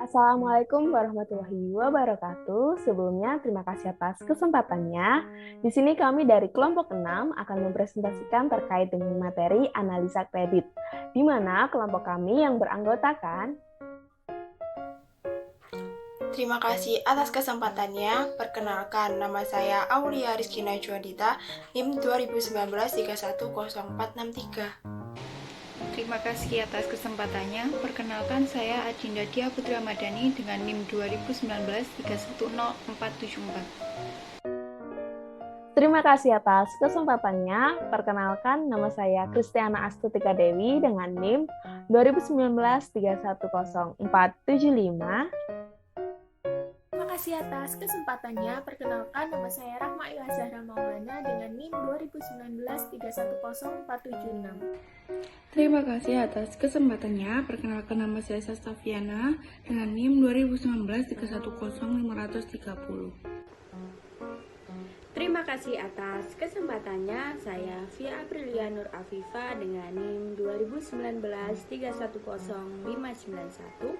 Assalamualaikum warahmatullahi wabarakatuh. Sebelumnya, terima kasih atas kesempatannya. Di sini kami dari kelompok 6 akan mempresentasikan terkait dengan materi analisa kredit, di mana kelompok kami yang beranggotakan. Terima kasih atas kesempatannya. Perkenalkan, nama saya Aulia Rizky Najwadita, NIM 2019-310463. Terima kasih atas kesempatannya. Perkenalkan, saya Adinda Dia Putra Madani dengan NIM 2019-310474. Terima kasih atas kesempatannya. Perkenalkan, nama saya Kristiana Astutika Dewi dengan NIM 2019-310475. Terima kasih atas kesempatannya. Perkenalkan, nama saya Rahma Ila Zahra Maulana dengan NIM 2019-310476. Terima kasih atas kesempatannya. Perkenalkan, nama saya Sastaviana dengan NIM 2019-310530. Terima kasih atas kesempatannya. Saya Via Aprilia Nur Afifa dengan NIM 2019-310591.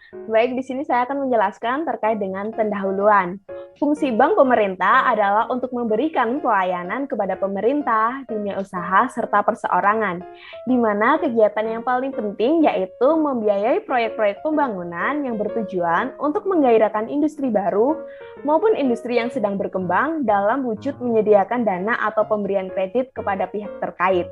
Baik, di sini saya akan menjelaskan terkait dengan pendahuluan. Fungsi bank pemerintah adalah untuk memberikan pelayanan kepada pemerintah, dunia usaha, serta perseorangan, di mana kegiatan yang paling penting yaitu membiayai proyek-proyek pembangunan yang bertujuan untuk menggairahkan industri baru maupun industri yang sedang berkembang dalam wujud menyediakan dana atau pemberian kredit kepada pihak terkait.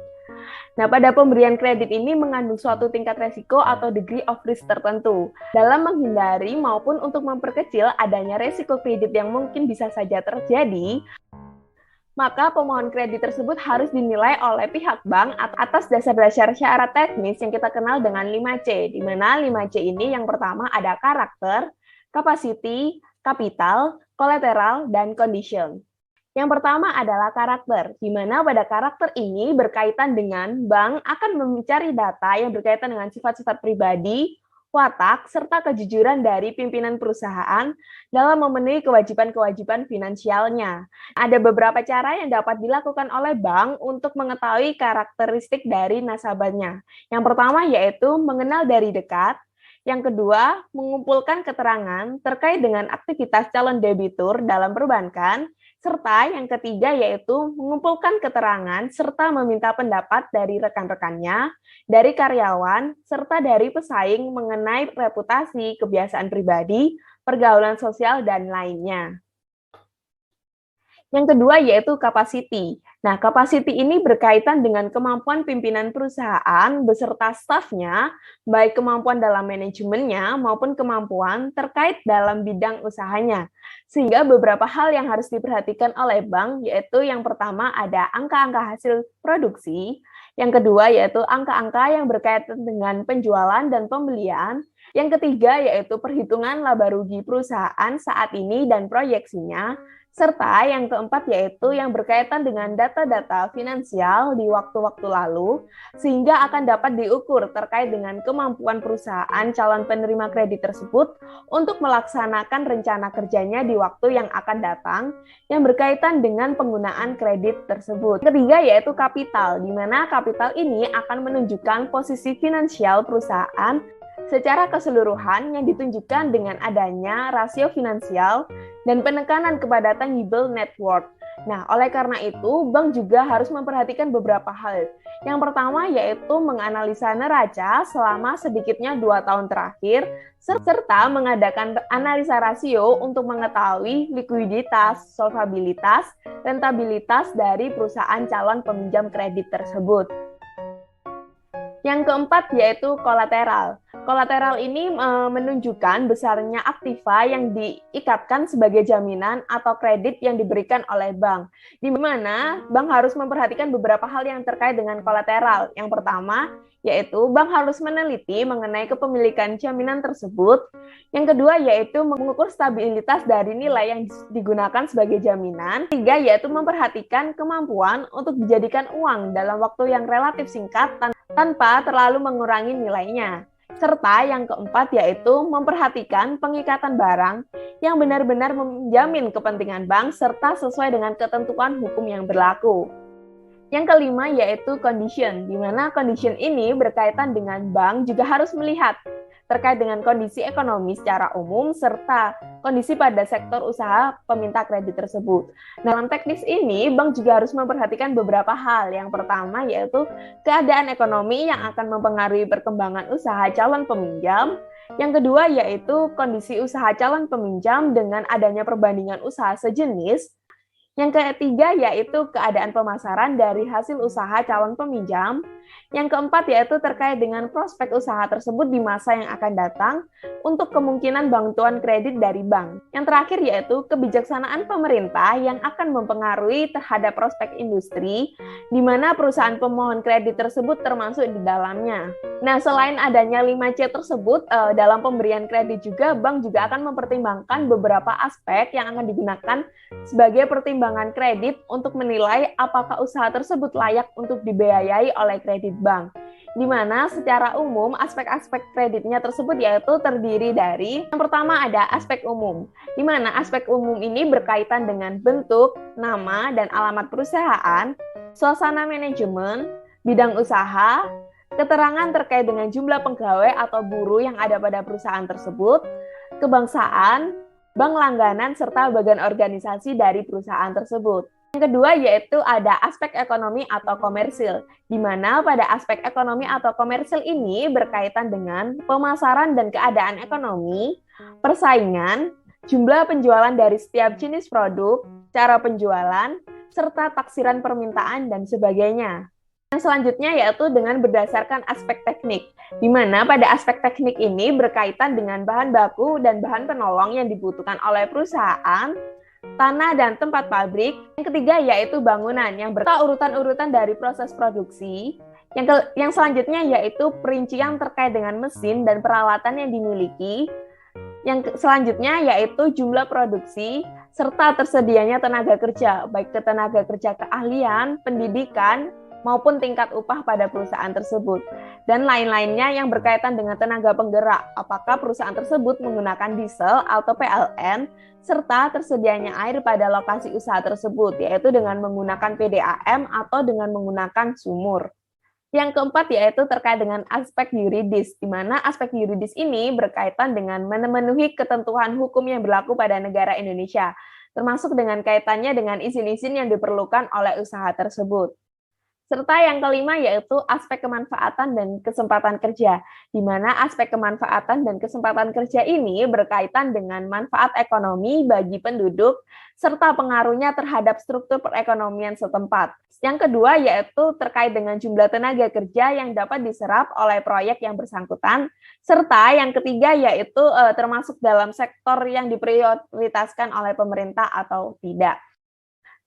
Nah, pada pemberian kredit ini mengandung suatu tingkat resiko atau degree of risk tertentu dalam menghindari maupun untuk memperkecil adanya resiko kredit yang mungkin bisa saja terjadi. Maka pemohon kredit tersebut harus dinilai oleh pihak bank atas dasar-dasar syarat teknis yang kita kenal dengan 5C, di mana 5C ini yang pertama ada karakter, capacity, capital, collateral, dan condition. Yang pertama adalah karakter, di mana pada karakter ini berkaitan dengan bank akan mencari data yang berkaitan dengan sifat-sifat pribadi, watak, serta kejujuran dari pimpinan perusahaan dalam memenuhi kewajiban-kewajiban finansialnya. Ada beberapa cara yang dapat dilakukan oleh bank untuk mengetahui karakteristik dari nasabahnya. Yang pertama yaitu mengenal dari dekat. Yang kedua, mengumpulkan keterangan terkait dengan aktivitas calon debitur dalam perbankan. Serta yang ketiga yaitu mengumpulkan keterangan serta meminta pendapat dari rekan-rekannya, dari karyawan, serta dari pesaing mengenai reputasi, kebiasaan pribadi, pergaulan sosial, dan lainnya. Yang kedua yaitu capacity. Nah, capacity ini berkaitan dengan kemampuan pimpinan perusahaan beserta stafnya, baik kemampuan dalam manajemennya maupun kemampuan terkait dalam bidang usahanya. Sehingga beberapa hal yang harus diperhatikan oleh bank, yaitu yang pertama ada angka-angka hasil produksi, yang kedua yaitu angka-angka yang berkaitan dengan penjualan dan pembelian, yang ketiga yaitu perhitungan laba rugi perusahaan saat ini dan proyeksinya, serta yang keempat yaitu yang berkaitan dengan data-data finansial di waktu-waktu lalu, sehingga akan dapat diukur terkait dengan kemampuan perusahaan calon penerima kredit tersebut untuk melaksanakan rencana kerjanya di waktu yang akan datang, yang berkaitan dengan penggunaan kredit tersebut. Ketiga yaitu kapital, di mana kapital ini akan menunjukkan posisi finansial perusahaan secara keseluruhan yang ditunjukkan dengan adanya rasio finansial dan penekanan kepada tangible net worth. Nah, oleh karena itu, bank juga harus memperhatikan beberapa hal. Yang pertama yaitu menganalisa neraca selama sedikitnya 2 tahun terakhir, serta mengadakan analisa rasio untuk mengetahui likuiditas, solvabilitas, rentabilitas dari perusahaan calon peminjam kredit tersebut. Yang keempat yaitu kolateral. Kolateral ini menunjukkan besarnya aktiva yang diikatkan sebagai jaminan atau kredit yang diberikan oleh bank. Di mana bank harus memperhatikan beberapa hal yang terkait dengan kolateral. Yang pertama, yaitu bank harus meneliti mengenai kepemilikan jaminan tersebut. Yang kedua, yaitu mengukur stabilitas dari nilai yang digunakan sebagai jaminan. Tiga, yaitu memperhatikan kemampuan untuk dijadikan uang dalam waktu yang relatif singkat tanpa terlalu mengurangi nilainya. Serta yang keempat yaitu memperhatikan pengikatan barang yang benar-benar menjamin kepentingan bank serta sesuai dengan ketentuan hukum yang berlaku. Yang kelima yaitu condition, di mana condition ini berkaitan dengan bank juga harus melihat terkait dengan kondisi ekonomi secara umum serta kondisi pada sektor usaha peminta kredit tersebut. Dalam teknis ini, bank juga harus memperhatikan beberapa hal. Yang pertama yaitu keadaan ekonomi yang akan mempengaruhi perkembangan usaha calon peminjam. Yang kedua yaitu kondisi usaha calon peminjam dengan adanya perbandingan usaha sejenis. Yang ketiga yaitu keadaan pemasaran dari hasil usaha calon peminjam. Yang keempat yaitu terkait dengan prospek usaha tersebut di masa yang akan datang untuk kemungkinan bantuan kredit dari bank. Yang terakhir yaitu kebijaksanaan pemerintah yang akan mempengaruhi terhadap prospek industri di mana perusahaan pemohon kredit tersebut termasuk di dalamnya. Nah, selain adanya 5C tersebut, dalam pemberian kredit juga bank juga akan mempertimbangkan beberapa aspek yang akan digunakan sebagai pertimbangan kredit untuk menilai apakah usaha tersebut layak untuk dibiayai oleh kredit bank. Di mana secara umum aspek-aspek kreditnya tersebut yaitu terdiri dari yang pertama ada aspek umum, di mana aspek umum ini berkaitan dengan bentuk, nama, dan alamat perusahaan, suasana manajemen, bidang usaha, keterangan terkait dengan jumlah pegawai atau buruh yang ada pada perusahaan tersebut, kebangsaan, bank langganan, serta bagian organisasi dari perusahaan tersebut. Yang kedua yaitu ada aspek ekonomi atau komersil, di mana pada aspek ekonomi atau komersil ini berkaitan dengan pemasaran dan keadaan ekonomi, persaingan, jumlah penjualan dari setiap jenis produk, cara penjualan, serta taksiran permintaan dan sebagainya. Yang selanjutnya yaitu dengan berdasarkan aspek teknik, di mana pada aspek teknik ini berkaitan dengan bahan baku dan bahan penolong yang dibutuhkan oleh perusahaan, tanah dan tempat pabrik. Yang ketiga yaitu bangunan yang urutan-urutan dari proses produksi. Yang selanjutnya yaitu perincian terkait dengan mesin dan peralatan yang dimiliki. Yang selanjutnya yaitu jumlah produksi serta tersedianya tenaga kerja, baik tenaga kerja keahlian, pendidikan, maupun tingkat upah pada perusahaan tersebut. Dan lain-lainnya yang berkaitan dengan tenaga penggerak, apakah perusahaan tersebut menggunakan diesel atau PLN, serta tersedianya air pada lokasi usaha tersebut, yaitu dengan menggunakan PDAM atau dengan menggunakan sumur. Yang keempat yaitu terkait dengan aspek yuridis, di mana aspek yuridis ini berkaitan dengan memenuhi ketentuan hukum yang berlaku pada negara Indonesia, termasuk dengan kaitannya dengan izin-izin yang diperlukan oleh usaha tersebut. Serta yang kelima yaitu aspek kemanfaatan dan kesempatan kerja, di mana aspek kemanfaatan dan kesempatan kerja ini berkaitan dengan manfaat ekonomi bagi penduduk, serta pengaruhnya terhadap struktur perekonomian setempat. Yang kedua yaitu terkait dengan jumlah tenaga kerja yang dapat diserap oleh proyek yang bersangkutan, serta yang ketiga yaitu termasuk dalam sektor yang diprioritaskan oleh pemerintah atau tidak.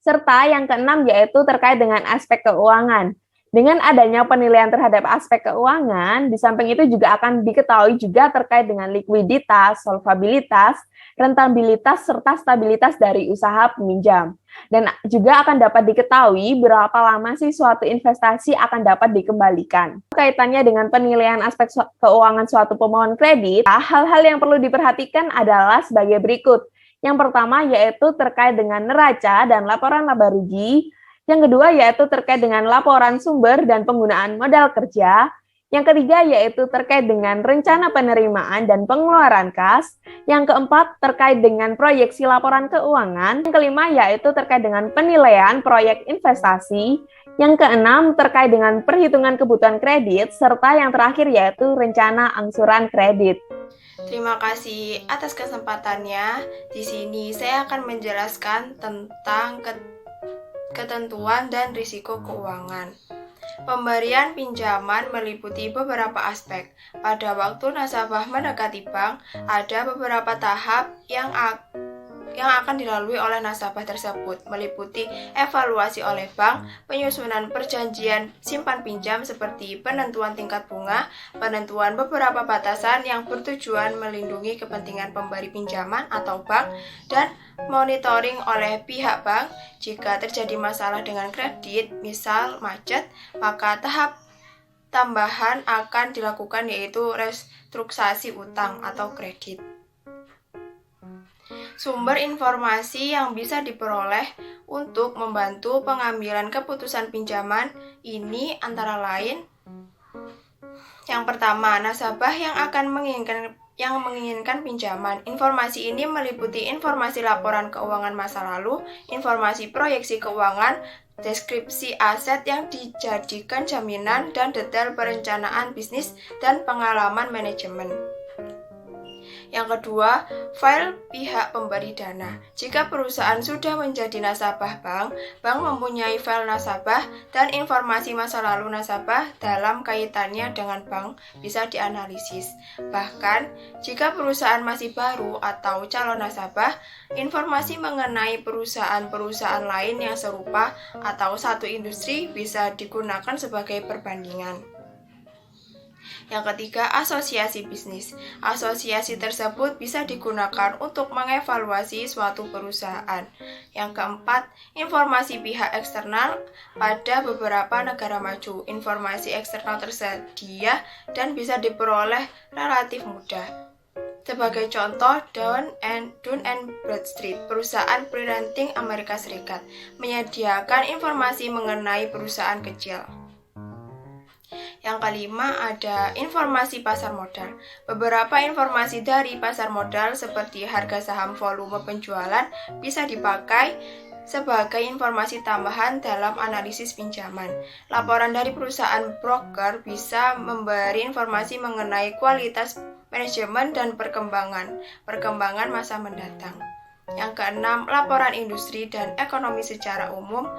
Serta yang keenam yaitu terkait dengan aspek keuangan. Dengan adanya penilaian terhadap aspek keuangan, di samping itu juga akan diketahui juga terkait dengan likuiditas, solvabilitas, rentabilitas, serta stabilitas dari usaha peminjam. Dan juga akan dapat diketahui berapa lama sih suatu investasi akan dapat dikembalikan. Kaitannya dengan penilaian aspek keuangan suatu pemohon kredit, hal-hal yang perlu diperhatikan adalah sebagai berikut. Yang pertama yaitu terkait dengan neraca dan laporan laba rugi. Yang kedua yaitu terkait dengan laporan sumber dan penggunaan modal kerja. Yang ketiga yaitu terkait dengan rencana penerimaan dan pengeluaran kas. Yang keempat terkait dengan proyeksi laporan keuangan. Yang kelima yaitu terkait dengan penilaian proyek investasi. Yang keenam terkait dengan perhitungan kebutuhan kredit. Serta yang terakhir yaitu rencana angsuran kredit. Terima kasih atas kesempatannya. Di sini saya akan menjelaskan tentang ketentuan dan risiko keuangan. Pemberian pinjaman meliputi beberapa aspek. Pada waktu nasabah mendekati bank, ada beberapa tahap yang akan dilalui oleh nasabah tersebut, meliputi evaluasi oleh bank, penyusunan perjanjian simpan pinjam seperti penentuan tingkat bunga, penentuan beberapa batasan yang bertujuan melindungi kepentingan pemberi pinjaman atau bank, dan monitoring oleh pihak bank. Jika terjadi masalah dengan kredit, misal macet, maka tahap tambahan akan dilakukan yaitu restrukturisasi utang atau kredit. Sumber informasi yang bisa diperoleh untuk membantu pengambilan keputusan pinjaman ini antara lain Yang pertama, nasabah yang menginginkan pinjaman. Informasi ini meliputi informasi laporan keuangan masa lalu, informasi proyeksi keuangan, deskripsi aset yang dijadikan jaminan, dan detail perencanaan bisnis dan pengalaman manajemen. Yang kedua, file pihak pemberi dana. Jika perusahaan sudah menjadi nasabah bank mempunyai file nasabah dan informasi masa lalu nasabah dalam kaitannya dengan bank bisa dianalisis. Bahkan, jika perusahaan masih baru atau calon nasabah, informasi mengenai perusahaan-perusahaan lain yang serupa atau satu industri bisa digunakan sebagai perbandingan. Yang ketiga, asosiasi bisnis. Asosiasi tersebut bisa digunakan untuk mengevaluasi suatu perusahaan. Yang keempat, informasi pihak eksternal. Pada beberapa negara maju, informasi eksternal tersedia dan bisa diperoleh relatif mudah. Sebagai contoh, Dun & Bradstreet, perusahaan printing Amerika Serikat, menyediakan informasi mengenai perusahaan kecil. Yang kelima, ada informasi pasar modal. Beberapa informasi dari pasar modal seperti harga saham, volume penjualan bisa dipakai sebagai informasi tambahan dalam analisis pinjaman. Laporan dari perusahaan broker bisa memberi informasi mengenai kualitas manajemen dan perkembangan masa mendatang. Yang keenam, laporan industri dan ekonomi secara umum.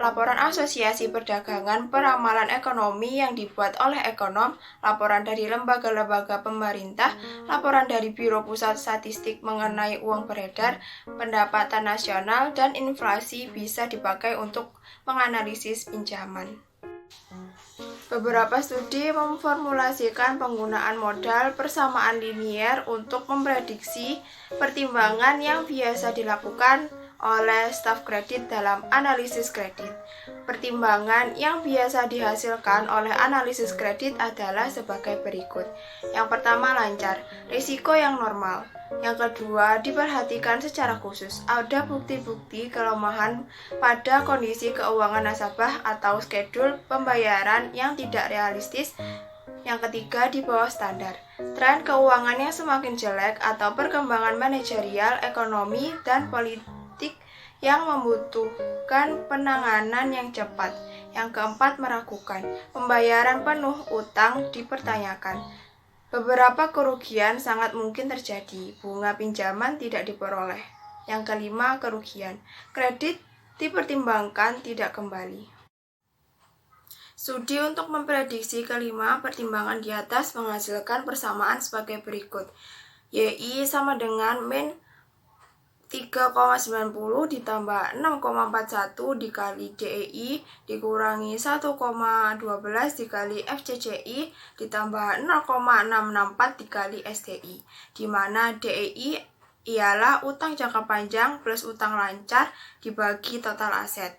Laporan asosiasi perdagangan, peramalan ekonomi yang dibuat oleh ekonom, laporan dari lembaga-lembaga pemerintah, laporan dari Biro Pusat Statistik mengenai uang beredar, pendapatan nasional, dan inflasi bisa dipakai untuk menganalisis pinjaman. Beberapa studi memformulasikan penggunaan modal persamaan linier untuk memprediksi pertimbangan yang biasa dilakukan oleh staf kredit dalam analisis kredit. Pertimbangan yang biasa dihasilkan oleh analisis kredit adalah sebagai berikut. Yang pertama, lancar, risiko yang normal. Yang kedua, diperhatikan secara khusus. Ada bukti-bukti kelemahan pada kondisi keuangan nasabah atau skedul pembayaran yang tidak realistis. Yang ketiga, di bawah standar. Tren keuangan yang semakin jelek atau perkembangan manajerial, ekonomi, dan politik yang membutuhkan penanganan yang cepat. Yang keempat, meragukan. Pembayaran penuh utang dipertanyakan. Beberapa kerugian sangat mungkin terjadi. Bunga pinjaman tidak diperoleh. Yang kelima, kerugian. Kredit dipertimbangkan tidak kembali. Studi untuk memprediksi kelima pertimbangan di atas menghasilkan persamaan sebagai berikut. YI sama dengan min 3,90 ditambah 6,41 dikali DEI dikurangi 1,12 dikali FCCI ditambah 0,664 dikali SDI, di mana DEI ialah utang jangka panjang plus utang lancar dibagi total aset.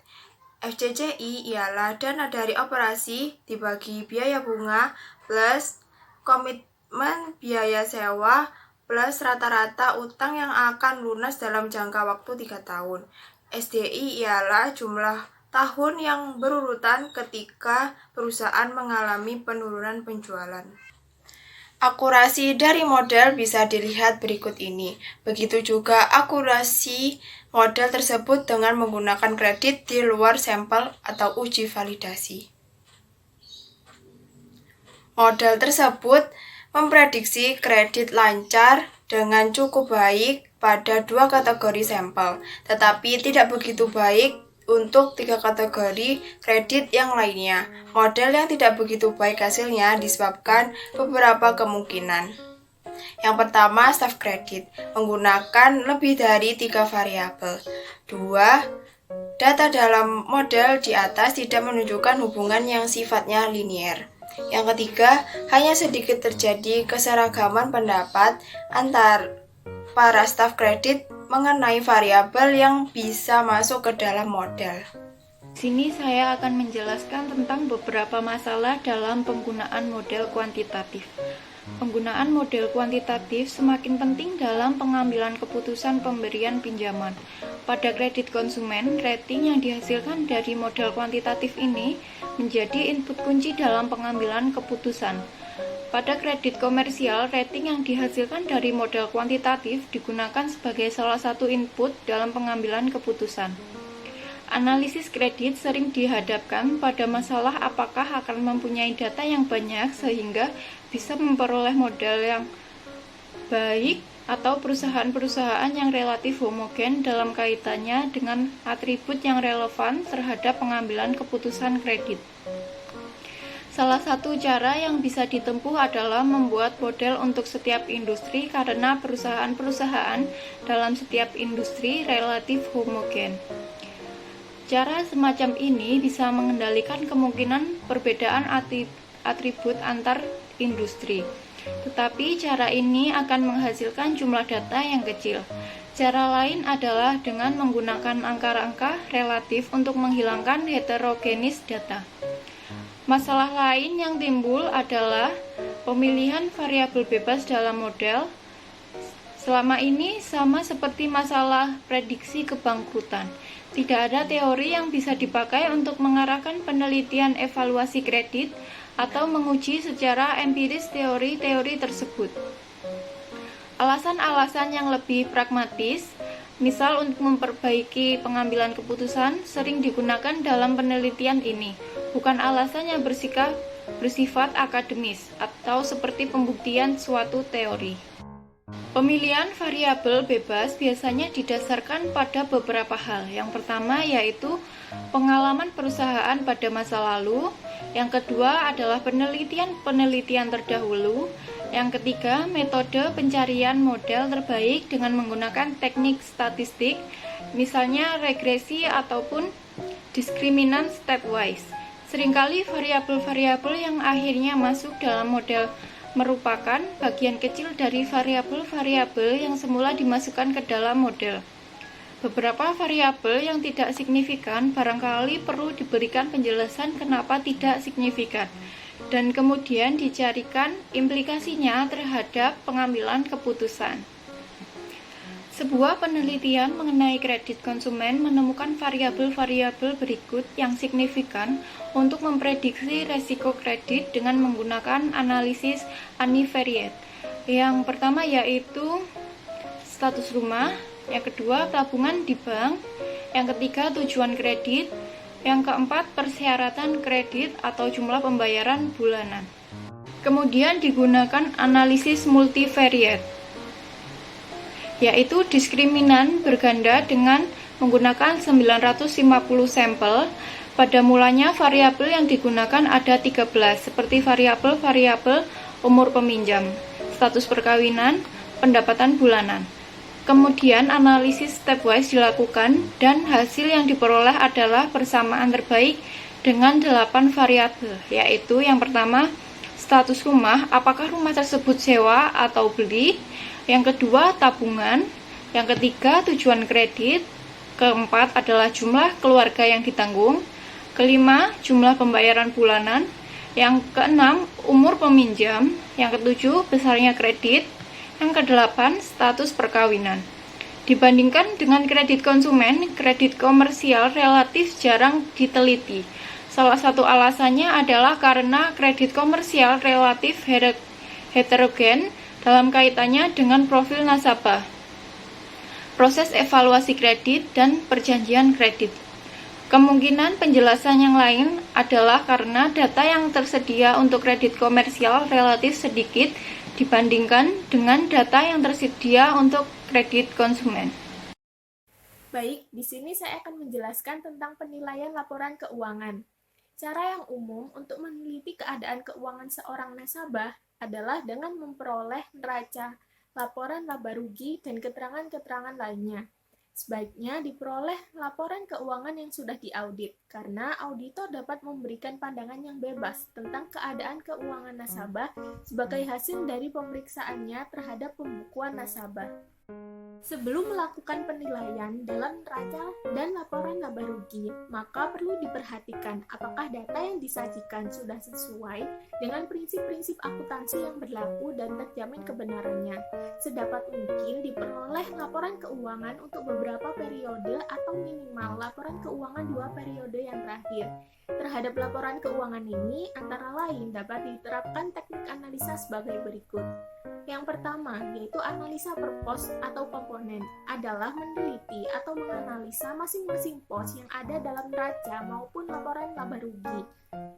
FCCI ialah dana dari operasi dibagi biaya bunga plus komitmen biaya sewa plus rata-rata utang yang akan lunas dalam jangka waktu 3 tahun. SDI ialah jumlah tahun yang berurutan ketika perusahaan mengalami penurunan penjualan. Akurasi dari model bisa dilihat berikut ini. Begitu juga akurasi model tersebut dengan menggunakan kredit di luar sampel atau uji validasi. Model tersebut memprediksi kredit lancar dengan cukup baik pada 2 kategori sampel, tetapi tidak begitu baik untuk 3 kategori kredit yang lainnya. Model yang tidak begitu baik hasilnya disebabkan beberapa kemungkinan. Yang pertama, staf kredit menggunakan lebih dari 3 variabel. 2. Data dalam model di atas tidak menunjukkan hubungan yang sifatnya linier. Yang ketiga, hanya sedikit terjadi keseragaman pendapat antar para staf kredit mengenai variabel yang bisa masuk ke dalam model. Di sini saya akan menjelaskan tentang beberapa masalah dalam penggunaan model kuantitatif. penggunaan model kuantitatif semakin penting dalam pengambilan keputusan pemberian pinjaman. Pada kredit konsumen, rating yang dihasilkan dari model kuantitatif ini menjadi input kunci dalam pengambilan keputusan. Pada kredit komersial, rating yang dihasilkan dari model kuantitatif digunakan sebagai salah satu input dalam pengambilan keputusan. Analisis kredit sering dihadapkan pada masalah apakah akan mempunyai data yang banyak sehingga bisa memperoleh model yang baik atau perusahaan-perusahaan yang relatif homogen dalam kaitannya dengan atribut yang relevan terhadap pengambilan keputusan kredit. Salah satu cara yang bisa ditempuh adalah membuat model untuk setiap industri karena perusahaan-perusahaan dalam setiap industri relatif homogen. Cara semacam ini bisa mengendalikan kemungkinan perbedaan atribut antar industri. Tetapi cara ini akan menghasilkan jumlah data yang kecil. Cara lain adalah dengan menggunakan angka-angka relatif untuk menghilangkan heterogenis data. Masalah lain yang timbul adalah pemilihan variabel bebas dalam model. Selama ini sama seperti masalah prediksi kebangkrutan. Tidak ada teori yang bisa dipakai untuk mengarahkan penelitian evaluasi kredit atau menguji secara empiris teori-teori tersebut. Alasan-alasan yang lebih pragmatis, misal untuk memperbaiki pengambilan keputusan, sering digunakan dalam penelitian ini, bukan alasan yang bersifat akademis atau seperti pembuktian suatu teori. Pemilihan variabel bebas biasanya didasarkan pada beberapa hal. Yang pertama yaitu pengalaman perusahaan pada masa lalu, yang kedua adalah penelitian terdahulu, yang ketiga metode pencarian model terbaik dengan menggunakan teknik statistik, misalnya regresi ataupun diskriminan stepwise. Seringkali variabel-variabel yang akhirnya masuk dalam model merupakan bagian kecil dari variabel-variabel yang semula dimasukkan ke dalam model. Beberapa variabel yang tidak signifikan barangkali perlu diberikan penjelasan kenapa tidak signifikan, dan kemudian dicarikan implikasinya terhadap pengambilan keputusan. Sebuah penelitian mengenai kredit konsumen menemukan variabel-variabel berikut yang signifikan untuk memprediksi resiko kredit dengan menggunakan analisis univariate. Yang pertama yaitu status rumah, yang kedua tabungan di bank, yang ketiga tujuan kredit, yang keempat persyaratan kredit atau jumlah pembayaran bulanan. Kemudian digunakan analisis multivariate, yaitu diskriminan berganda dengan menggunakan 950 sampel. Pada mulanya variabel yang digunakan ada 13, seperti variabel-variabel umur peminjam, status perkawinan, pendapatan bulanan. Kemudian analisis stepwise dilakukan dan hasil yang diperoleh adalah persamaan terbaik dengan 8 variabel, yaitu yang pertama status rumah, apakah rumah tersebut sewa atau beli, yang kedua tabungan, yang ketiga tujuan kredit, keempat adalah jumlah keluarga yang ditanggung, kelima jumlah pembayaran bulanan, yang keenam umur peminjam, yang ketujuh besarnya kredit, yang kedelapan status perkawinan. Dibandingkan dengan kredit konsumen, kredit komersial relatif jarang diteliti. Salah satu alasannya adalah karena kredit komersial relatif heterogen dalam kaitannya dengan profil nasabah, proses evaluasi kredit, dan perjanjian kredit. Kemungkinan penjelasan yang lain adalah karena data yang tersedia untuk kredit komersial relatif sedikit dibandingkan dengan data yang tersedia untuk kredit konsumen. Baik, di sini saya akan menjelaskan tentang penilaian laporan keuangan. Cara yang umum untuk meneliti keadaan keuangan seorang nasabah adalah dengan memperoleh neraca, laporan laba rugi, dan keterangan-keterangan lainnya. Sebaiknya diperoleh laporan keuangan yang sudah diaudit, karena auditor dapat memberikan pandangan yang bebas tentang keadaan keuangan nasabah sebagai hasil dari pemeriksaannya terhadap pembukuan nasabah. Sebelum melakukan penilaian dalam neraca dan laporan laba rugi, maka perlu diperhatikan apakah data yang disajikan sudah sesuai dengan prinsip-prinsip akuntansi yang berlaku dan terjamin kebenarannya. Sedapat mungkin diperoleh laporan keuangan untuk beberapa periode atau minimal laporan keuangan 2 periode yang terakhir. Terhadap laporan keuangan ini, antara lain dapat diterapkan teknik analisa sebagai berikut. Yang pertama, yaitu analisa per pos atau komponen, adalah meneliti atau menganalisa masing-masing pos yang ada dalam neraca maupun laporan laba rugi.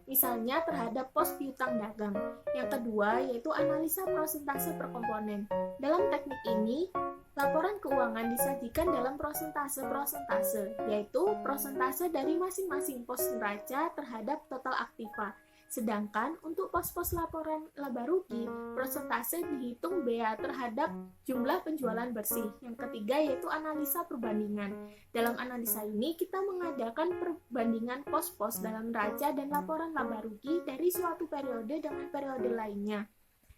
Misalnya terhadap pos piutang dagang. Yang kedua, yaitu analisa prosentase per komponen. Dalam teknik ini, laporan keuangan disajikan dalam prosentase-prosentase, yaitu prosentase dari masing-masing pos neraca terhadap total aktiva. Sedangkan untuk pos-pos laporan laba rugi, prosentase dihitung bea terhadap jumlah penjualan bersih. Yang ketiga yaitu analisa perbandingan. Dalam analisa ini kita mengadakan perbandingan pos-pos dalam neraca dan laporan laba rugi dari suatu periode dengan periode lainnya.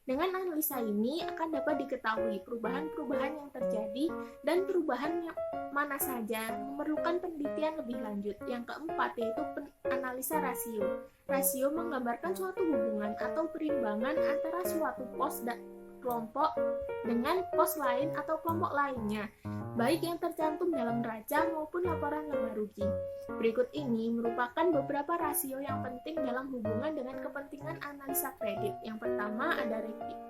Dengan analisa ini akan dapat diketahui perubahan-perubahan yang terjadi dan perubahan yang mana saja memerlukan penelitian lebih lanjut. Yang keempat yaitu analisa rasio. Rasio menggambarkan suatu hubungan atau perimbangan antara suatu pos dan kelompok dengan pos lain atau kelompok lainnya, baik yang tercantum dalam neraca maupun laporan laba rugi. Berikut ini merupakan beberapa rasio yang penting dalam hubungan dengan kepentingan analisa kredit. Yang pertama ada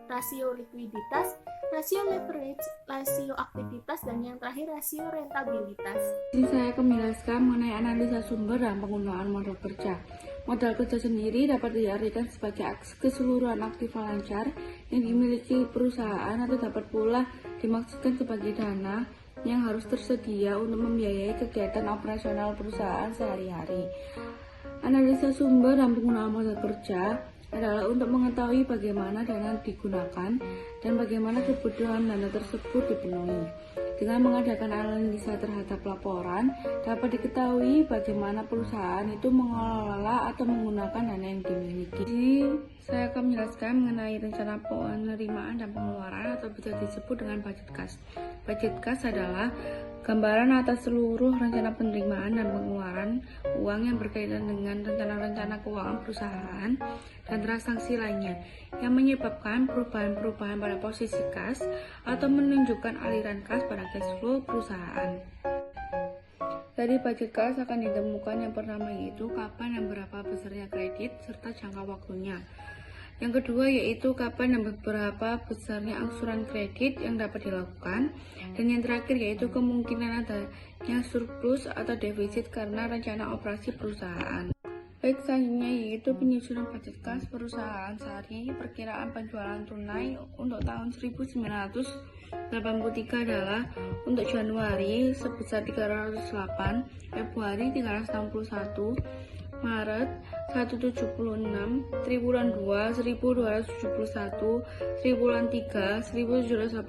rasio likuiditas, rasio leverage, rasio aktivitas, dan yang terakhir rasio rentabilitas. Ini saya akan menjelaskan mengenai analisa sumber dan penggunaan modal kerja. Modal kerja sendiri dapat diartikan sebagai keseluruhan aktiva lancar yang dimiliki perusahaan atau dapat pula dimaksudkan sebagai dana yang harus tersedia untuk membiayai kegiatan operasional perusahaan sehari-hari. Analisa sumber dan penggunaan modal kerja adalah untuk mengetahui bagaimana dana digunakan dan bagaimana kebutuhan dana tersebut dipenuhi. Dengan mengadakan analisa terhadap laporan, dapat diketahui bagaimana perusahaan itu mengelola atau menggunakan dana yang dimiliki. Jadi, saya akan menjelaskan mengenai rencana penerimaan dan pengeluaran atau bisa disebut dengan budget kas. Budget kas adalah gambaran atas seluruh rencana penerimaan dan pengeluaran uang yang berkaitan dengan rencana-rencana keuangan perusahaan dan transaksi lainnya yang menyebabkan perubahan-perubahan pada posisi kas atau menunjukkan aliran kas pada cash flow perusahaan. Dari budget kas akan ditemukan yang pertama yaitu kapan dan berapa besarnya kredit serta jangka waktunya. Yang kedua yaitu kapan dan berapa besarnya angsuran kredit yang dapat dilakukan. Dan yang terakhir yaitu kemungkinan adanya surplus atau defisit karena rencana operasi perusahaan. Baik, selanjutnya yaitu penyusunan budget kas perusahaan sehari. Perkiraan penjualan tunai untuk tahun 1983 adalah untuk Januari sebesar 308, Februari 361, Maret 176, triwulan 2 1271, triwulan 3 1785,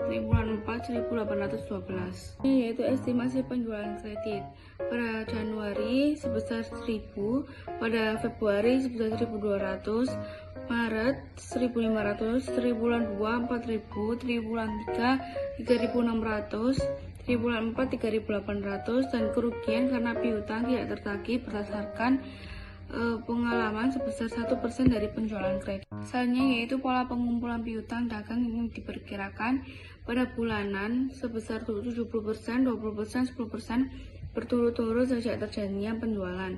triwulan 4 1812. Ini yaitu estimasi penjualan kredit. Pada Januari sebesar 1000, pada Februari sebesar 1200, Maret 1500, triwulan 2 4000, triwulan 3 3600, triwulan 4 3.800 dan kerugian karena piutang tidak tertagih berdasarkan pengalaman sebesar 1% dari penjualan kredit. Selanjutnya yaitu pola pengumpulan piutang dagang yang diperkirakan pada bulanan sebesar 70%, 20%, 10% berturut-turut sejak terjadinya penjualan.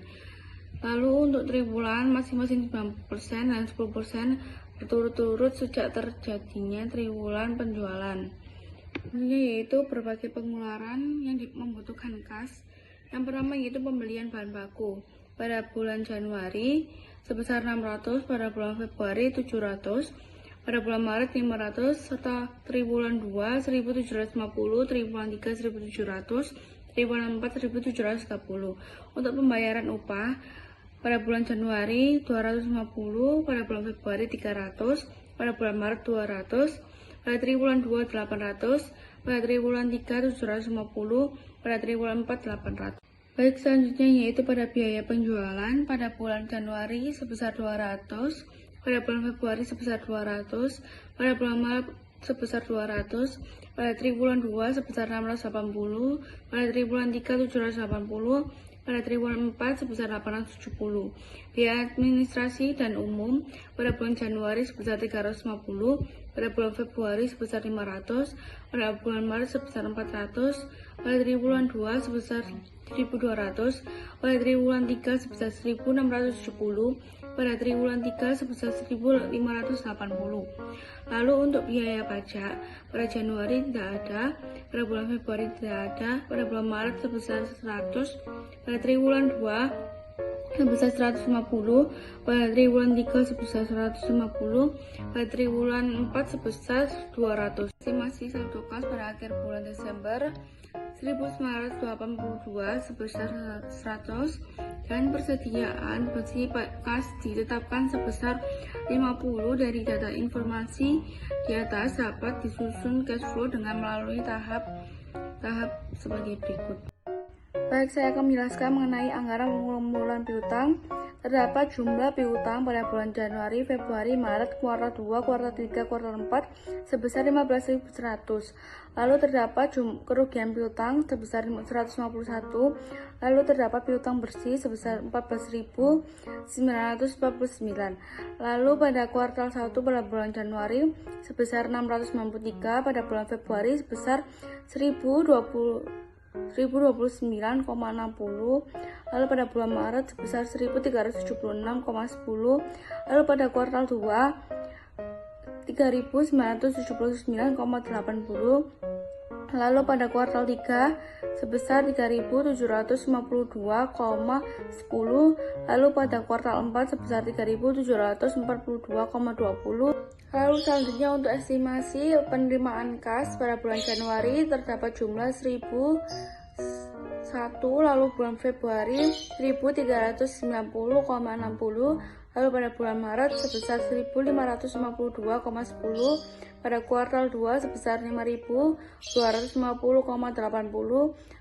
Lalu untuk triwulan masing-masing 90% dan 10% berturut-turut sejak terjadinya triwulan penjualan. Yaitu berbagai pengeluaran yang membutuhkan kas. Yang pertama yaitu pembelian bahan baku. Pada bulan Januari sebesar 600, pada bulan Februari 700, pada bulan Maret 500, serta triwulan 2 1750, triwulan 3 1700, triwulan 4 1730. Untuk pembayaran upah pada bulan Januari 250, pada bulan Februari 300, pada bulan Maret 200, pada triwulan 2 800, pada triwulan 3 750, pada triwulan 4 800. Baik, selanjutnya yaitu pada biaya penjualan pada bulan Januari sebesar 200, pada bulan Februari sebesar 200, pada bulan Maret sebesar 200, pada triwulan 2 sebesar 680, pada triwulan 3 780, pada triwulan 4 sebesar 870. Biaya administrasi dan umum pada bulan Januari sebesar 350, pada bulan Februari sebesar 500, pada bulan Maret sebesar 400, pada triwulan 2 sebesar 1.200, pada triwulan 3 sebesar 1.670, pada triwulan 3 sebesar 1.580. Lalu untuk biaya pajak, pada Januari tidak ada, pada bulan Februari tidak ada, pada bulan Maret sebesar 100, pada triwulan 2 sebesar 150, pada triwulan 3 sebesar 150, pada triwulan 4 sebesar 200. Estimasi saldo kas pada akhir bulan Desember 1982 sebesar 100, dan persediaan bersih kas ditetapkan sebesar 50. Dari data informasi di atas dapat disusun cash flow dengan melalui tahap sebagai berikut. Baik, saya akan menjelaskan mengenai anggaran pengumpulan piutang. Terdapat jumlah piutang pada bulan Januari, Februari, Maret, kuartal 2, kuartal 3, kuartal 4 sebesar 15.100. Lalu terdapat kerugian piutang sebesar 151. Lalu terdapat piutang bersih sebesar 14.949. Lalu pada kuartal 1 pada bulan Januari sebesar 693, pada bulan Februari sebesar 1.029,60, lalu pada bulan Maret sebesar 1.376,10, lalu pada kuartal 2 3.979,80, lalu pada kuartal 3 sebesar 3.752,10, lalu pada kuartal 4 sebesar 3.742,20. Lalu selanjutnya untuk estimasi penerimaan kas pada bulan Januari terdapat jumlah 1.001, lalu bulan Februari 1.390,60, lalu pada bulan Maret sebesar 1.552,10, pada kuartal 2 sebesar 5.250,80,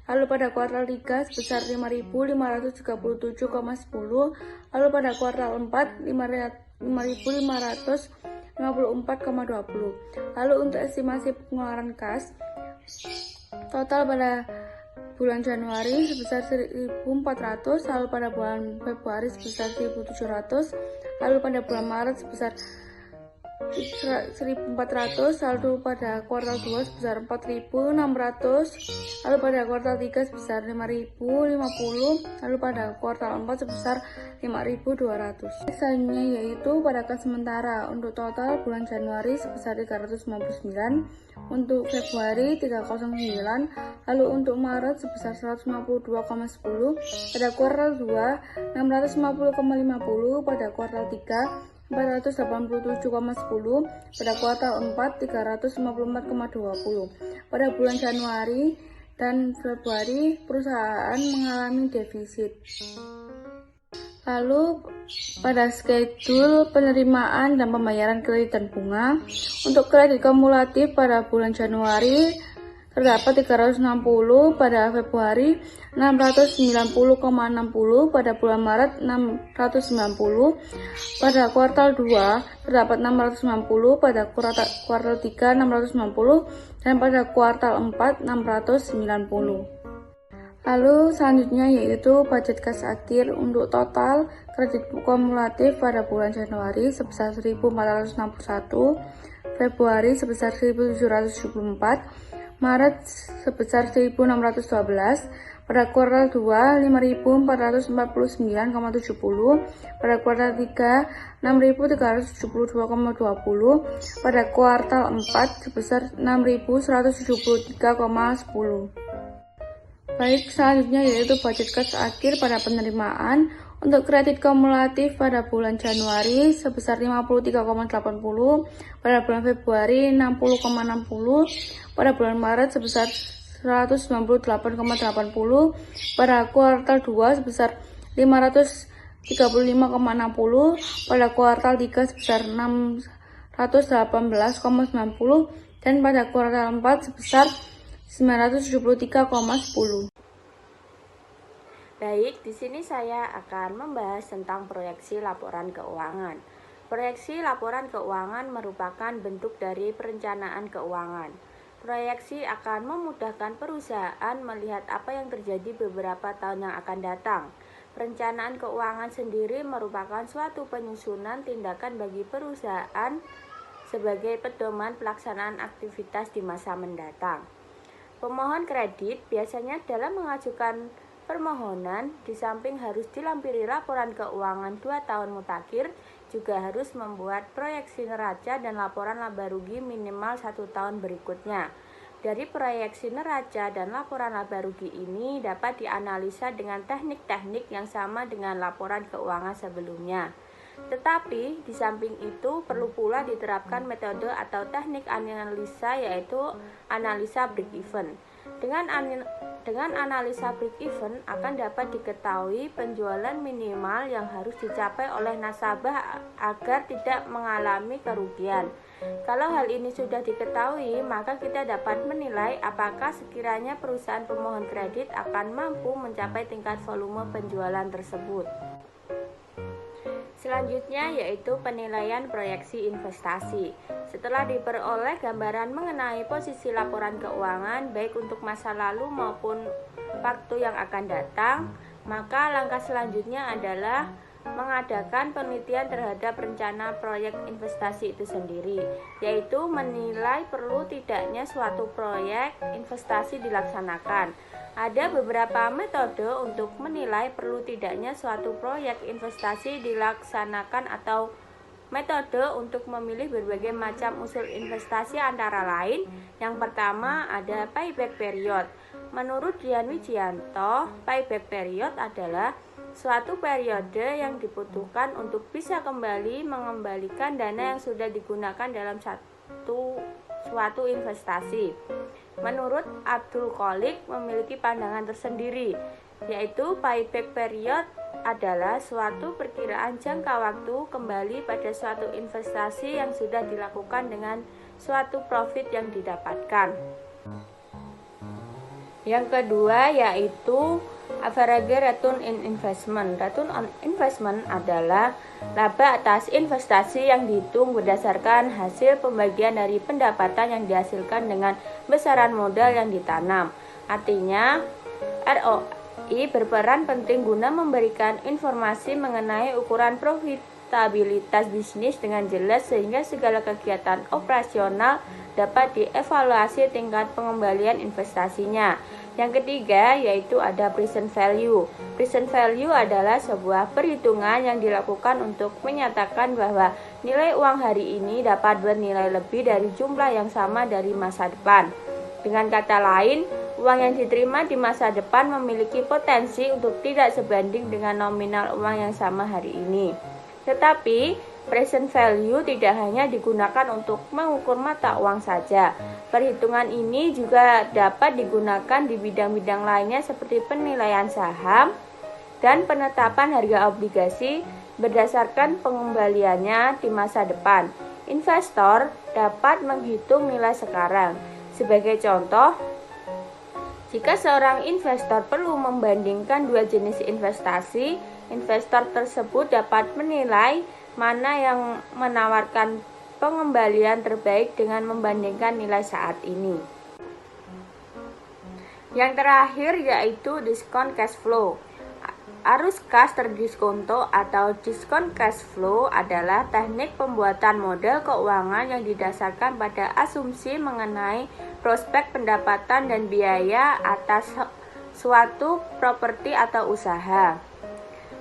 lalu pada kuartal 3 sebesar 5.537,10, lalu pada kuartal 4 5.554,20. Lalu untuk estimasi pengeluaran kas total pada bulan Januari sebesar 1.400, lalu pada bulan Februari sebesar 1.700, lalu pada bulan Maret sebesar 1.400, lalu pada kuartal 2 sebesar 4.600, lalu pada kuartal 3 sebesar 5.050, lalu pada kuartal 4 sebesar 5.200. Selanjutnya yaitu pada kas sementara. Untuk total bulan Januari sebesar 399, untuk Februari 309, lalu untuk Maret sebesar 152,10, pada kuartal 2 650,50, pada kuartal 3 487,10, pada kuartal 4 354,20. Pada bulan Januari dan Februari perusahaan mengalami defisit. Lalu pada schedule penerimaan dan pembayaran kredit dan bunga, untuk kredit kumulatif pada bulan Januari terdapat 360, pada Februari 690,60, pada bulan Maret 690, pada kuartal 2 terdapat 690, pada kuartal 3 690, dan pada kuartal 4 690. Lalu selanjutnya yaitu budget kas akhir. Untuk total kredit kumulatif pada bulan Januari sebesar 1.461, Februari sebesar 1.774, Maret sebesar 1.612, pada kuartal 2 5.449,70, pada kuartal 3 6.372,20, pada kuartal 4 sebesar 6.173,10. Baik, selanjutnya yaitu budget kas akhir pada penerimaan. Untuk kredit kumulatif pada bulan Januari sebesar 53,80, pada bulan Februari 60,60, pada bulan Maret sebesar 198,80, pada kuartal 2 sebesar 535,60, pada kuartal 3 sebesar 618,90, dan pada kuartal 4 sebesar 973,10. Baik, di sini saya akan membahas tentang proyeksi laporan keuangan. Proyeksi laporan keuangan merupakan bentuk dari perencanaan keuangan. Proyeksi akan memudahkan perusahaan melihat apa yang terjadi beberapa tahun yang akan datang. Perencanaan keuangan sendiri merupakan suatu penyusunan tindakan bagi perusahaan sebagai pedoman pelaksanaan aktivitas di masa mendatang. Pemohon kredit biasanya dalam mengajukan permohonan, di samping harus dilampiri laporan keuangan 2 tahun mutakhir, juga harus membuat proyeksi neraca dan laporan laba rugi minimal 1 tahun berikutnya. Dari proyeksi neraca dan laporan laba rugi ini dapat dianalisa dengan teknik-teknik yang sama dengan laporan keuangan sebelumnya. Tetapi di samping itu perlu pula diterapkan metode atau teknik analisa, yaitu analisa break-even. Dengan analisa break-even akan dapat diketahui penjualan minimal yang harus dicapai oleh nasabah agar tidak mengalami kerugian. Kalau hal ini sudah diketahui, maka kita dapat menilai apakah sekiranya perusahaan pemohon kredit akan mampu mencapai tingkat volume penjualan tersebut. Selanjutnya yaitu penilaian proyeksi investasi. Setelah diperoleh gambaran mengenai posisi laporan keuangan baik untuk masa lalu maupun waktu yang akan datang, maka langkah selanjutnya adalah mengadakan penelitian terhadap rencana proyek investasi itu sendiri, yaitu menilai perlu tidaknya suatu proyek investasi dilaksanakan. Ada beberapa metode untuk menilai perlu tidaknya suatu proyek investasi dilaksanakan atau metode untuk memilih berbagai macam usul investasi, antara lain yang pertama ada payback period. Menurut Dian Wijianto, payback period adalah suatu periode yang dibutuhkan untuk bisa kembali mengembalikan dana yang sudah digunakan dalam suatu investasi. Menurut Abdul Khalik memiliki pandangan tersendiri, yaitu payback period adalah suatu perkiraan jangka waktu kembali pada suatu investasi yang sudah dilakukan dengan suatu profit yang didapatkan. Yang kedua yaitu average return in investment. Return on investment adalah laba atas investasi yang dihitung berdasarkan hasil pembagian dari pendapatan yang dihasilkan dengan besaran modal yang ditanam. Artinya, ROI berperan penting guna memberikan informasi mengenai ukuran profitabilitas bisnis dengan jelas sehingga segala kegiatan operasional dapat dievaluasi tingkat pengembalian investasinya. Yang ketiga yaitu ada present value. Present value adalah sebuah perhitungan yang dilakukan untuk menyatakan bahwa nilai uang hari ini dapat bernilai lebih dari jumlah yang sama dari masa depan. Dengan kata lain, uang yang diterima di masa depan memiliki potensi untuk tidak sebanding dengan nominal uang yang sama hari ini. Tetapi present value tidak hanya digunakan untuk mengukur mata uang saja. Perhitungan ini juga dapat digunakan di bidang-bidang lainnya seperti penilaian saham dan penetapan harga obligasi berdasarkan pengembaliannya di masa depan. Investor dapat menghitung nilai sekarang. Sebagai contoh, jika seorang investor perlu membandingkan dua jenis investasi, investor tersebut dapat menilai mana yang menawarkan pengembalian terbaik dengan membandingkan nilai saat ini. Yang terakhir yaitu diskon cash flow. Arus kas terdiskonto atau diskon cash flow adalah teknik pembuatan model keuangan yang didasarkan pada asumsi mengenai prospek pendapatan dan biaya atas suatu properti atau usaha.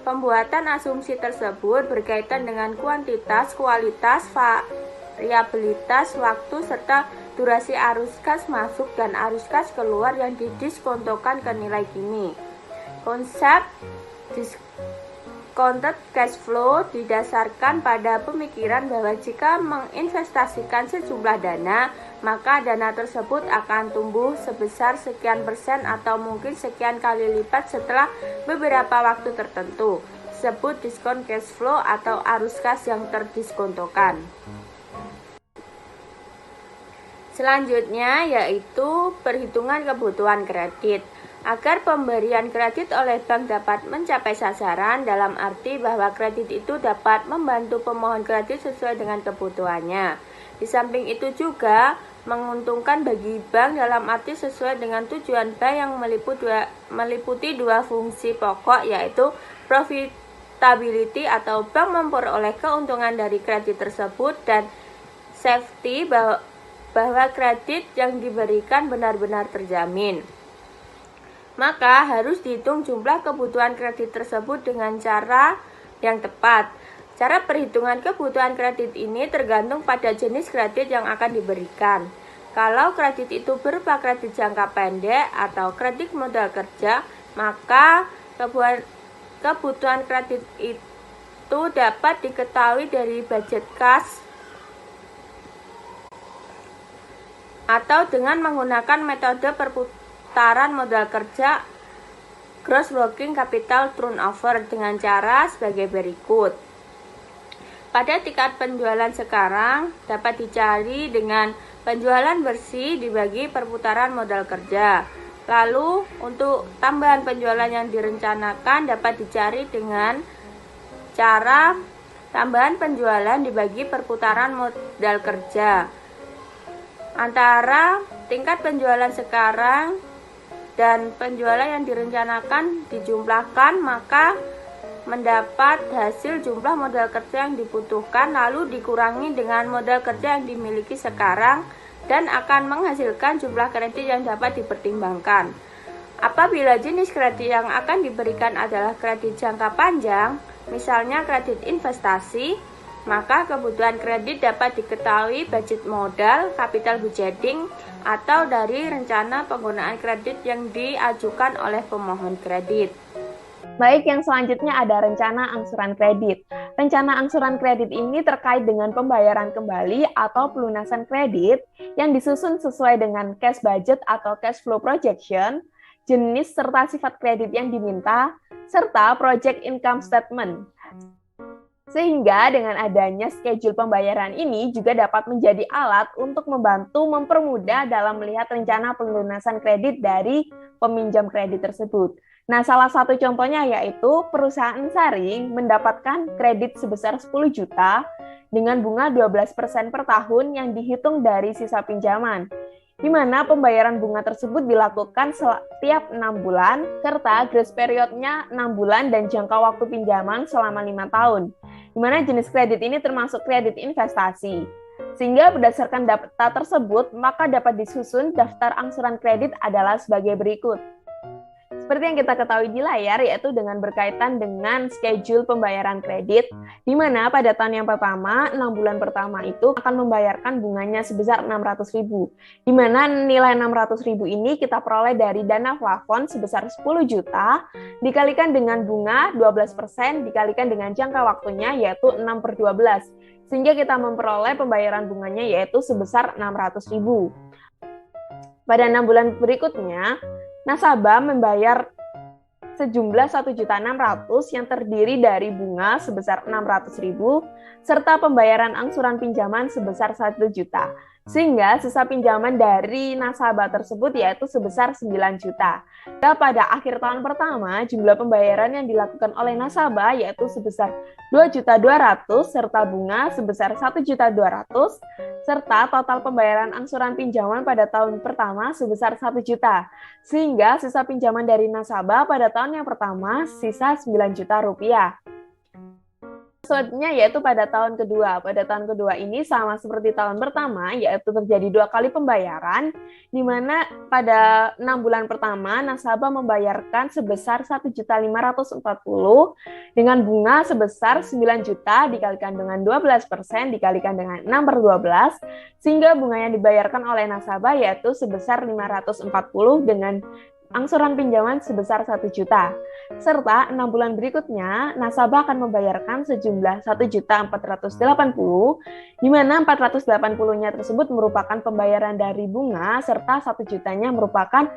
Pembuatan asumsi tersebut berkaitan dengan kuantitas, kualitas, variabilitas, waktu, serta durasi arus kas masuk dan arus kas keluar yang didiskontokan ke nilai kini. Konsep discounted cash flow didasarkan pada pemikiran bahwa jika menginvestasikan sejumlah dana, maka dana tersebut akan tumbuh sebesar sekian persen atau mungkin sekian kali lipat setelah beberapa waktu tertentu. Disebut diskon cash flow atau arus kas yang terdiskontokan. Selanjutnya yaitu perhitungan kebutuhan kredit. Agar pemberian kredit oleh bank dapat mencapai sasaran, dalam arti bahwa kredit itu dapat membantu pemohon kredit sesuai dengan kebutuhannya. Di samping itu juga menguntungkan bagi bank dalam arti sesuai dengan tujuan bank yang meliputi dua fungsi pokok, yaitu profitability atau bank memperoleh keuntungan dari kredit tersebut, dan safety bahwa kredit yang diberikan benar-benar terjamin. Maka harus dihitung jumlah kebutuhan kredit tersebut dengan cara yang tepat. Cara perhitungan kebutuhan kredit ini tergantung pada jenis kredit yang akan diberikan. Kalau kredit itu berupa kredit jangka pendek atau kredit modal kerja, maka kebutuhan kredit itu dapat diketahui dari budget kas atau dengan menggunakan metode perputaran modal kerja gross working capital turnover dengan cara sebagai berikut. Pada tingkat penjualan sekarang dapat dicari dengan penjualan bersih dibagi perputaran modal kerja. Lalu untuk tambahan penjualan yang direncanakan dapat dicari dengan cara tambahan penjualan dibagi perputaran modal kerja. Antara tingkat penjualan sekarang dan penjualan yang direncanakan dijumlahkan, maka mendapat hasil jumlah modal kerja yang dibutuhkan, lalu dikurangi dengan modal kerja yang dimiliki sekarang, dan akan menghasilkan jumlah kredit yang dapat dipertimbangkan. Apabila jenis kredit yang akan diberikan adalah kredit jangka panjang, misalnya kredit investasi, maka kebutuhan kredit dapat diketahui budget modal, capital budgeting, atau dari rencana penggunaan kredit yang diajukan oleh pemohon kredit. Baik, yang selanjutnya ada rencana angsuran kredit. Rencana angsuran kredit ini terkait dengan pembayaran kembali atau pelunasan kredit yang disusun sesuai dengan cash budget atau cash flow projection, jenis serta sifat kredit yang diminta, serta project income statement. Sehingga dengan adanya schedule pembayaran ini juga dapat menjadi alat untuk membantu mempermudah dalam melihat rencana pelunasan kredit dari peminjam kredit tersebut. Nah, salah satu contohnya yaitu perusahaan Saring mendapatkan kredit sebesar 10 juta dengan bunga 12% per tahun yang dihitung dari sisa pinjaman, di mana pembayaran bunga tersebut dilakukan setiap 6 bulan, serta grace periodnya 6 bulan dan jangka waktu pinjaman selama 5 tahun, di mana jenis kredit ini termasuk kredit investasi. Sehingga berdasarkan data tersebut, maka dapat disusun daftar angsuran kredit adalah sebagai berikut. Seperti yang kita ketahui di layar, yaitu dengan berkaitan dengan schedule pembayaran kredit, di mana pada tahun yang pertama, 6 bulan pertama itu akan membayarkan bunganya sebesar 600.000, di mana nilai 600.000 ini kita peroleh dari dana plafon sebesar 10 juta, dikalikan dengan bunga 12%, dikalikan dengan jangka waktunya yaitu 6/12, sehingga kita memperoleh pembayaran bunganya yaitu sebesar 600.000. Pada 6 bulan berikutnya, nasabah membayar sejumlah 1.600.000 yang terdiri dari bunga sebesar 600.000 serta pembayaran angsuran pinjaman sebesar 1 juta. Sehingga sisa pinjaman dari nasabah tersebut yaitu sebesar 9 juta. Dan pada akhir tahun pertama, jumlah pembayaran yang dilakukan oleh nasabah yaitu sebesar 2.200.000 serta bunga sebesar 1.200.000 serta total pembayaran angsuran pinjaman pada tahun pertama sebesar 1 juta. Sehingga sisa pinjaman dari nasabah pada tahun yang pertama sisa 9 juta rupiah. Selanjutnya yaitu pada tahun kedua. Pada tahun kedua ini sama seperti tahun pertama, yaitu terjadi 2 kali pembayaran, di mana pada 6 bulan pertama nasabah membayarkan sebesar 1.540.000 dengan bunga sebesar 9 juta dikalikan dengan 12% dikalikan dengan 6/12, sehingga bunga yang dibayarkan oleh nasabah yaitu sebesar 540 dengan angsuran pinjaman sebesar 1 juta. Serta 6 bulan berikutnya, nasabah akan membayarkan sejumlah 1.480.000, di mana 480-nya tersebut merupakan pembayaran dari bunga, serta 1 jutanya merupakan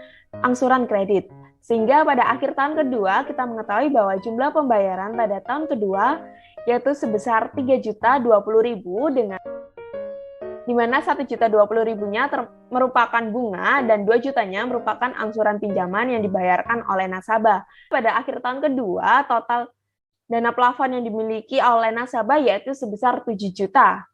angsuran kredit. Sehingga pada akhir tahun kedua, kita mengetahui bahwa jumlah pembayaran pada tahun kedua yaitu sebesar 3.020.000 dengan di mana 1.020.000-nya merupakan bunga dan 2 jutanya merupakan angsuran pinjaman yang dibayarkan oleh nasabah. Pada akhir tahun kedua, total dana plafon yang dimiliki oleh nasabah yaitu sebesar 7 juta.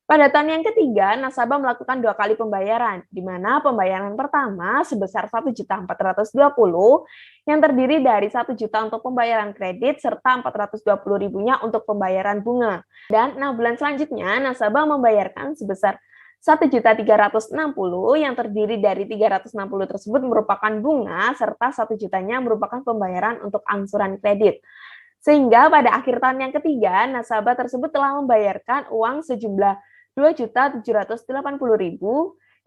Pada tahun yang ketiga, nasabah melakukan 2 kali pembayaran, di mana pembayaran pertama sebesar 1.420.000 yang terdiri dari 1 juta untuk pembayaran kredit serta 420.000-nya untuk pembayaran bunga. Dan 6 bulan selanjutnya, nasabah membayarkan sebesar 1.360.000 yang terdiri dari 360 tersebut merupakan bunga serta 1 jutanya merupakan pembayaran untuk angsuran kredit. Sehingga pada akhir tahun yang ketiga, nasabah tersebut telah membayarkan uang sejumlah 2.780.000,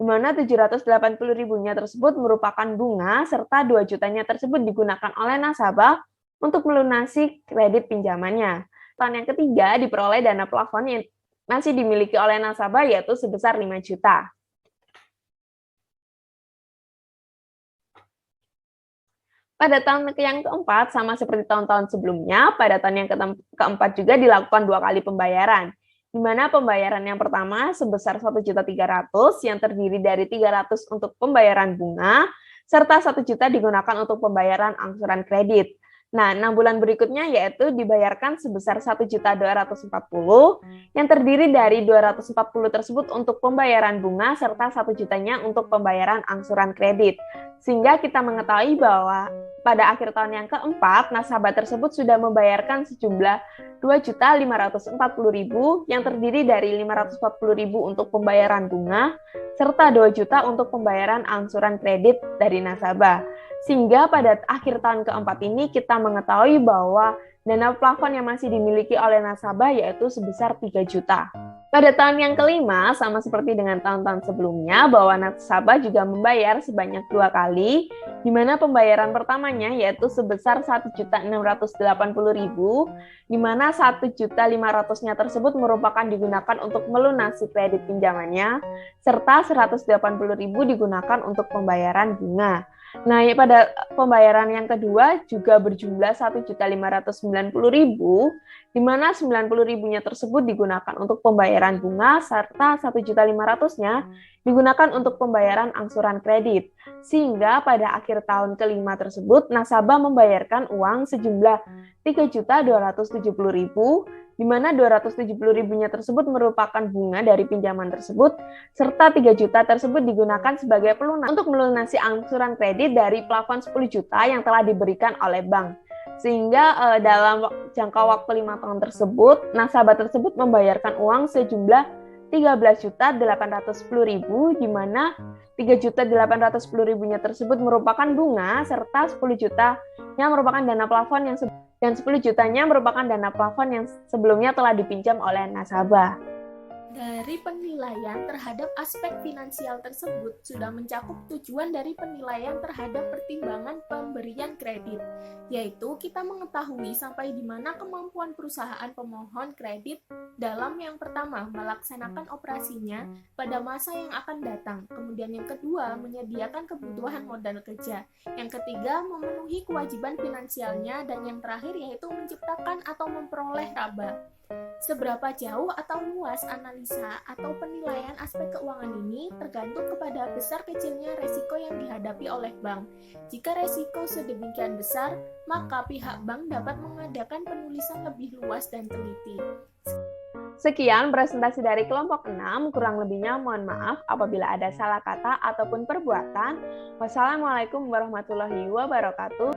di mana 780.000-nya tersebut merupakan bunga, serta 2 jutanya tersebut digunakan oleh nasabah untuk melunasi kredit pinjamannya. Tahun yang ketiga diperoleh dana plafon yang masih dimiliki oleh nasabah yaitu sebesar 5 juta. Pada tahun yang keempat, sama seperti tahun-tahun sebelumnya, pada tahun yang keempat juga dilakukan 2 kali pembayaran, di mana pembayaran yang pertama sebesar 1.300.000 yang terdiri dari 300 untuk pembayaran bunga, serta 1 juta digunakan untuk pembayaran angsuran kredit. Nah, 6 bulan berikutnya yaitu dibayarkan sebesar 1.240.000 yang terdiri dari 240 tersebut untuk pembayaran bunga serta 1 jutanya untuk pembayaran angsuran kredit. Sehingga kita mengetahui bahwa pada akhir tahun yang keempat, nasabah tersebut sudah membayarkan sejumlah 2.540.000 yang terdiri dari 540.000 untuk pembayaran bunga serta 2 juta untuk pembayaran angsuran kredit dari nasabah. Sehingga pada akhir tahun keempat ini kita mengetahui bahwa dana plafon yang masih dimiliki oleh nasabah yaitu sebesar 3 juta. Pada tahun yang kelima, sama seperti dengan tahun-tahun sebelumnya, bahwa nasabah juga membayar sebanyak 2 kali, di mana pembayaran pertamanya yaitu sebesar 1.680.000, di mana 1.500.000-nya tersebut merupakan digunakan untuk melunasi kredit pinjamannya, serta 180.000 digunakan untuk pembayaran bunga. Nah, pada pembayaran yang kedua juga berjumlah 1.590.000, di mana 90.000-nya tersebut digunakan untuk pembayaran bunga, serta 1.500.000-nya digunakan untuk pembayaran angsuran kredit. Sehingga pada akhir tahun kelima tersebut, nasabah membayarkan uang sejumlah 3.270.000, di mana 270.000-nya tersebut merupakan bunga dari pinjaman tersebut, serta 3 juta tersebut digunakan sebagai pelunas untuk melunasi angsuran kredit dari plafon 10 juta yang telah diberikan oleh bank. Sehingga dalam jangka waktu 5 tahun tersebut, nasabah tersebut membayarkan uang sejumlah 13.810.000, di mana 3.810.000-nya tersebut merupakan bunga, serta 10 juta yang merupakan dana plafon dan 10 jutanya merupakan dana plafon yang sebelumnya telah dipinjam oleh nasabah. Dari penilaian terhadap aspek finansial tersebut sudah mencakup tujuan dari penilaian terhadap pertimbangan pemberian kredit, yaitu kita mengetahui sampai di mana kemampuan perusahaan pemohon kredit dalam yang pertama melaksanakan operasinya pada masa yang akan datang, kemudian yang kedua menyediakan kebutuhan modal kerja, yang ketiga memenuhi kewajiban finansialnya, dan yang terakhir yaitu menciptakan atau memperoleh laba. Seberapa jauh atau luas analisa atau penilaian aspek keuangan ini tergantung kepada besar kecilnya resiko yang dihadapi oleh bank. Jika resiko sedemikian besar, maka pihak bank dapat mengadakan penulisan lebih luas dan teliti. Sekian presentasi dari kelompok 6, kurang lebihnya mohon maaf apabila ada salah kata ataupun perbuatan. Wassalamualaikum warahmatullahi wabarakatuh.